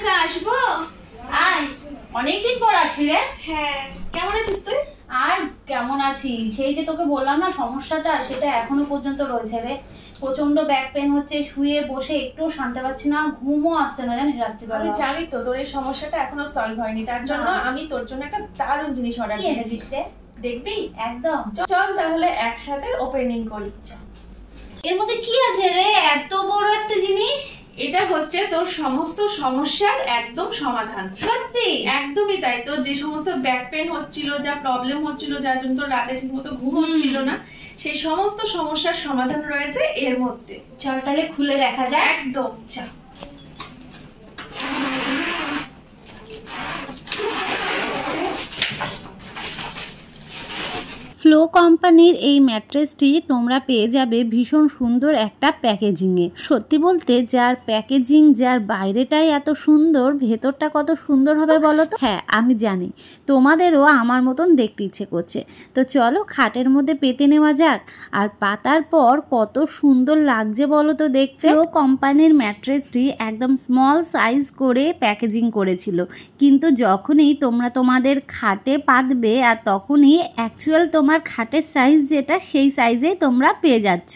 প্রিয়াঙ্কা আসবো? আয়, অনেকদিন পর আসলি রে। হ্যাঁ, কেমন আছিস তুই? আর কেমন আছি, সেই যে তোকে বললাম না সমস্যাটা, সেটা এখনো পর্যন্ত রয়েছে রে। প্রচন্ড ব্যাক পেন হচ্ছে, শুয়ে বসে একটু শান্তি পাচ্ছি না, ঘুমও আসছে না জানিস রাত্রিবেলা। আমি জানি তো তোর এই সমস্যাটা এখনো সলভ হয়নি, তার জন্য আমি তোর জন্য একটা দারুণ জিনিস অর্ডার করেছি। দেখবি? একদম। চল তাহলে একসাথে ওপেনিং করি। এর মধ্যে কি আছে রে, এত বড় একটা জিনিস? এটা হচ্ছে তোর সমস্ত সমস্যার একদম সমাধান। সত্যি? একদমই তাই। তোর যে সমস্ত ব্যাক পেন হচ্ছিল, যা প্রবলেম হচ্ছিল, যার জন্য তোর রাতে ঠিকমতো ঘুম হচ্ছিল না, সেই সমস্ত সমস্যার সমাধান রয়েছে এর মধ্যে। চল তাহলে খুলে দেখা যায়। একদম। চল। ফ্লো কোম্পানির এই ম্যাট্রেসটি তোমরা পেয়ে যাবে ভীষণ সুন্দর একটা প্যাকেজিংয়ে। সত্যি বলতে যার প্যাকেজিং, যার বাইরেটাই এত সুন্দর, ভেতরটা কত সুন্দর হবে বলো তো। হ্যাঁ আমি জানি তোমাদেরও আমার মতন দেখতে ইচ্ছে করছে, তো চলো খাটের মধ্যে পেতে নেওয়া যাক। আর পাতার পর কত সুন্দর লাগছে বলো তো দেখতে। ফ্লো কোম্পানির ম্যাট্রেসটি একদম স্মল সাইজ করে প্যাকেজিং করেছিল, কিন্তু যখনই তোমরা তোমাদের খাটে পাতবে আর তখনই অ্যাকচুয়াল তোমার খাটের সাইজ যেটা, সেই সাইজেই তোমরা পেয়ে যাচ্ছ।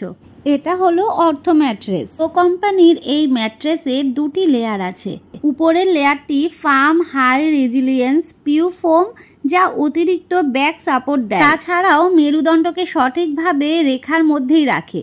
এটা হলো অর্থ ম্যাট্রেস। ও কোম্পানির এই ম্যাট্রেসের দুটি লেয়ার আছে। উপরের লেয়ারটি firm high resilience PU foam, যা অতিরিক্ত ব্যাক সাপোর্ট দেয়, তাছাড়াও মেরুদণ্ডকে সঠিকভাবে রেখার মধ্যেই রাখে।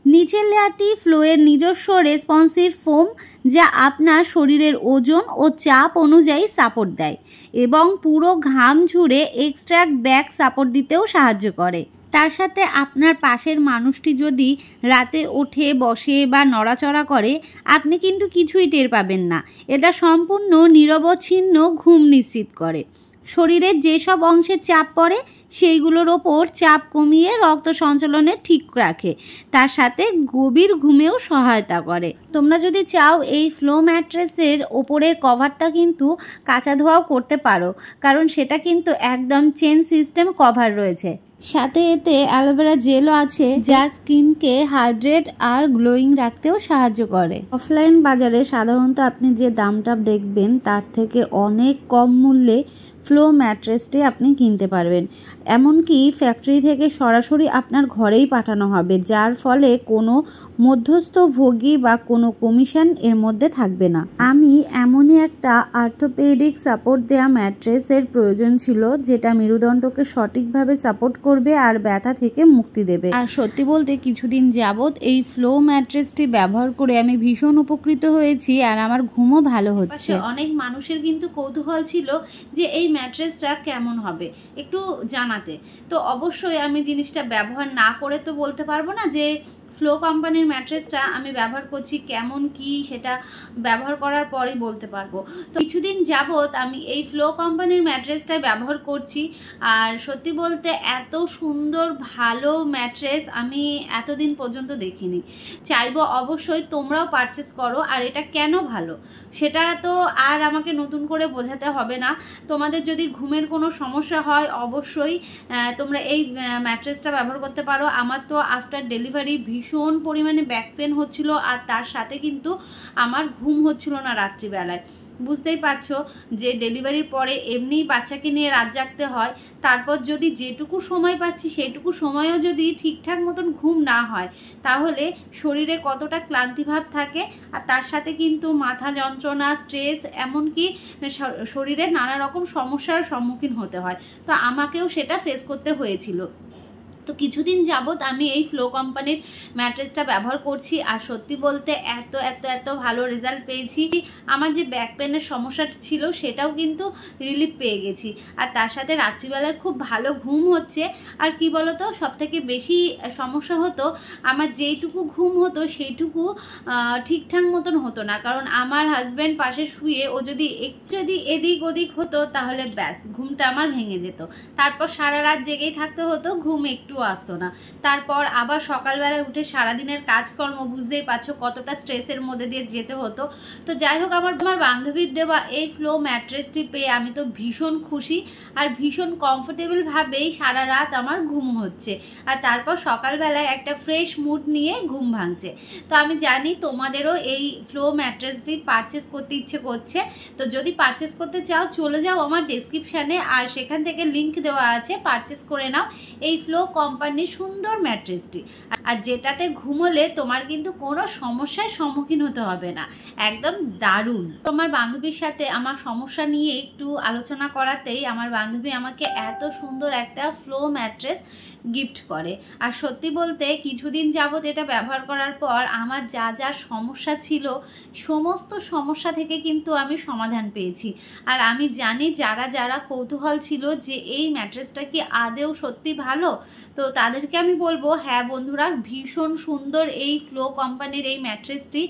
নিচের লেয়ারটি ফ্লোয়ের নিজস্ব রেসপন্সিভ ফোম, যা আপনার শরীরের ওজন ও চাপ অনুযায়ী সাপোর্ট দেয় এবং পুরো ঘাম ঝুড়ে এক্সট্রা ব্যাক সাপোর্ট দিতেও সাহায্য করে। তার সাথে আপনার পাশের মানুষটি যদি রাতে ওঠে, বসে বা নড়াচড়া করে, আপনি কিন্তু কিছুই টের পাবেন না। এটা সম্পূর্ণ নিরবচ্ছিন্ন ঘুম নিশ্চিত করে। শরীরের যেসব অংশে চাপ পড়ে সেইগুলোর ওপর চাপ কমিয়ে রক্ত সঞ্চালনে ঠিক রাখে, তার সাথে গভীর ঘুমেও সহায়তা করে। তোমরা যদি চাও এই ফ্লো ম্যাট্রেসের ওপরের কভারটা কিন্তু কাচা ধোয়াও করতে পারো, কারণ সেটা কিন্তু একদম চেন সিস্টেম কভার রয়েছে। সাথে এতে অ্যালোভেরা জেলও আছে, যা স্কিনকে হাইড্রেট আর গ্লোয়িং রাখতেও সাহায্য করে। অফলাইন বাজারে সাধারণত আপনি যে দামটা দেখবেন তার থেকে অনেক কম মূল্যে ফ্লো ম্যাট্রেসটি আপনি কিনতে পারবেন। এমনকি ফ্যাক্টরি থেকে সরাসরি আপনার ঘরেই পাঠানো হবে, যার ফলে কোনো মধ্যস্থ ভোগী বা কোনো কমিশন এর মধ্যে থাকবে না। আমি এমনই একটা অর্থোপেডিক সাপোর্ট দেওয়া ম্যাট্রেসের প্রয়োজন ছিল, যেটা মেরুদণ্ডকে সঠিকভাবে সাপোর্ট করবে আর ব্যথা থেকে মুক্তি দেবে। আর সত্যি বলতে কিছুদিন যাবৎ এই ফ্লো ম্যাট্রেসটি ব্যবহার করে আমি ভীষণ উপকৃত হয়েছি, আর আমার ঘুমও ভালো হচ্ছে। অনেক মানুষের কিন্তু কৌতূহল ছিল যে এই ম্যাট্রেসটা কেমন হবে একটু জানাতে, তো অবশ্যই আমি জিনিসটা ব্যবহার না করে তো বলতে পারবো না যে ফ্লো কোম্পানির ম্যাট্রেসটা আমি ব্যবহার করছি কেমন কি, সেটা ব্যবহার করার পরেই বলতে পারবো। তো কিছুদিন যাবৎ আমি এই ফ্লো কোম্পানির ম্যাট্রেসটাই ব্যবহার করছি, আর সত্যি বলতে এত সুন্দর ভালো ম্যাট্রেস আমি এতদিন পর্যন্ত দেখিনি। চাইবো অবশ্যই তোমরাও পারচেস করো। আর এটা কেন ভালো সেটা তো আর আমাকে নতুন করে বোঝাতে হবে না। তোমাদের যদি ঘুমের কোনো সমস্যা হয় অবশ্যই তোমরা এই ম্যাট্রেসটা ব্যবহার করতে পারো। আমার তো আফটার ডেলিভারি ভীষণ পরিমাণে ব্যাক পেন হচ্ছিল, আর তার সাথে কিন্তু আমার ঘুম হচ্ছিল না রাত্রিবেলায়। বুঝতেই পারছো যে ডেলিভারির পরে এমনিই বাচ্চাকে নিয়ে রাত জাগতে হয়, তারপর যদি যেটুকু সময় পাচ্ছি সেইটুকু সময়ও যদি ঠিকঠাক মতন ঘুম না হয়, তাহলে শরীরে কতটা ক্লান্তিভাব থাকে, আর তার সাথে কিন্তু মাথা যন্ত্রণা, স্ট্রেস, এমনকি শরীরে নানা রকম সমস্যার সম্মুখীন হতে হয়। তো আমাকেও সেটা ফেস করতে হয়েছিল। তো কিছুদিন যাবৎ আমি এই ফ্লো কোম্পানির ম্যাট্রেসটা ব্যবহার করছি, আর সত্যি বলতে এত এত এত ভালো রেজাল্ট পেয়েছি। আমার যে ব্যাক পেনের সমস্যাটা ছিল সেটাও কিন্তু রিলিফ পেয়ে গেছি, আর তার সাথে রাত্রিবেলায় খুব ভালো ঘুম হচ্ছে। আর কি বলতো, সবথেকে বেশি সমস্যা হতো আমার যেইটুকু ঘুম হতো সেইটুকু ঠিকঠাক মতন হতো না, কারণ আমার হাজব্যান্ড পাশে শুয়ে ও যদি একটু এদিক ওদিক হতো তাহলে ব্যাস ঘুমটা আমার ভেঙে যেত। তারপর সারা রাত জেগেই থাকতে হতো, ঘুম একটু ঘুমটাও আসতো না। তারপর আবার সকালবেলায় উঠে সারাদিনের কাজকর্ম বুঝতেই পারছো কতটা স্ট্রেসের মধ্যে দিয়ে যেতে হতো। তো যাই হোক, আমার বান্ধবীর দেওয়া এই ফ্লো ম্যাট্রেসটি পেয়ে আমি তো ভীষণ খুশি আর ভীষণ কমফোর্টেবলভাবেই সারা রাত আমার ঘুম হচ্ছে, আর তারপর সকালবেলায় একটা ফ্রেশ মুড নিয়ে ঘুম ভাঙছে। তো আমি জানি তোমাদেরও এই ফ্লো ম্যাট্রেসটি পারচেস করতে ইচ্ছে করছে। তো যদি পারচেস করতে চাও চলে যাও আমার ডেসক্রিপশানে, আর সেখান থেকে লিংক দেওয়া আছে, পারচেস করে নাও এই ফ্লো কোম্পানির সুন্দর ম্যাট্রেসটি। আর যেটাতে ঘুমোলে তোমার কিন্তু কোনো সমস্যার সম্মুখীন হতে হবে না, একদম দারুণ। তোমার বান্ধবীর সাথে আমার সমস্যা নিয়ে একটু আলোচনা করাতেই আমার বান্ধবী আমাকে এত সুন্দর একটা ফ্লো ম্যাট্রেস গিফট করে। আর সত্যি বলতে কিছুদিন যাবত এটা ব্যবহার করার পর আমার যা যা সমস্যা ছিল সমস্ত সমস্যা থেকে কিন্তু আমি সমাধান পেয়েছি। আর আমি জানি যারা যারা কৌতূহল ছিল যে এই ম্যাট্রেসটা কি আদেও সত্যি ভালো, তো তাদেরকে আমি বলবো হ্যাঁ বন্ধুরা, ভীষণ সুন্দর এই ফ্লো কোম্পানির এই ম্যাট্রেসটি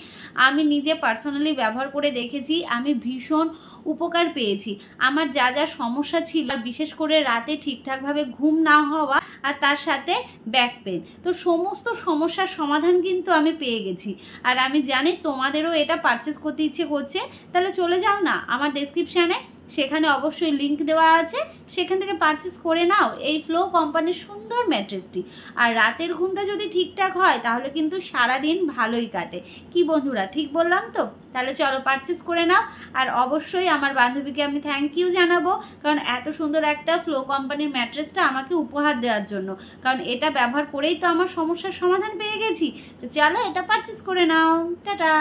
আমি নিজে পার্সোনালি ব্যবহার করে দেখেছি, আমি ভীষণ উপকার পেয়েছি। আমার যা যা সমস্যা ছিল, বিশেষ করে রাতে ঠিকঠাকভাবে ঘুম না হওয়া আর তার সাথে ব্যাক পেন, তো সমস্ত সমস্যার সমাধান কিন্তু আমি পেয়ে গেছি। আর আমি জানি তোমাদেরও এটা পারচেস করতে ইচ্ছে করছে, তাহলে চলে যাও না আমার ডেসক্রিপশানে, সেখানে অবশ্যই লিংক দেওয়া আছে, সেখান থেকে পারচেস করে নাও এই ফ্লো কোম্পানির সুন্দর ম্যাট্রেসটি। আর রাতের ঘুমটা যদি ঠিকঠাক হয় তাহলে কিন্তু সারাদিন ভালোই কাটে। কি বন্ধুরা, ঠিক বললাম তো? তাহলে চলো পারচেস করে নাও। আর অবশ্যই আমার বান্ধবীকে আমি থ্যাংক ইউ জানাবো, কারণ এত সুন্দর একটা ফ্লো কোম্পানির ম্যাট্রেসটা আমাকে উপহার দেওয়ার জন্য, কারণ এটা ব্যবহার করেই তো আমার সমস্যার সমাধান পেয়ে গেছি। তো চলো এটা পারচেস করে নাও। টাটা।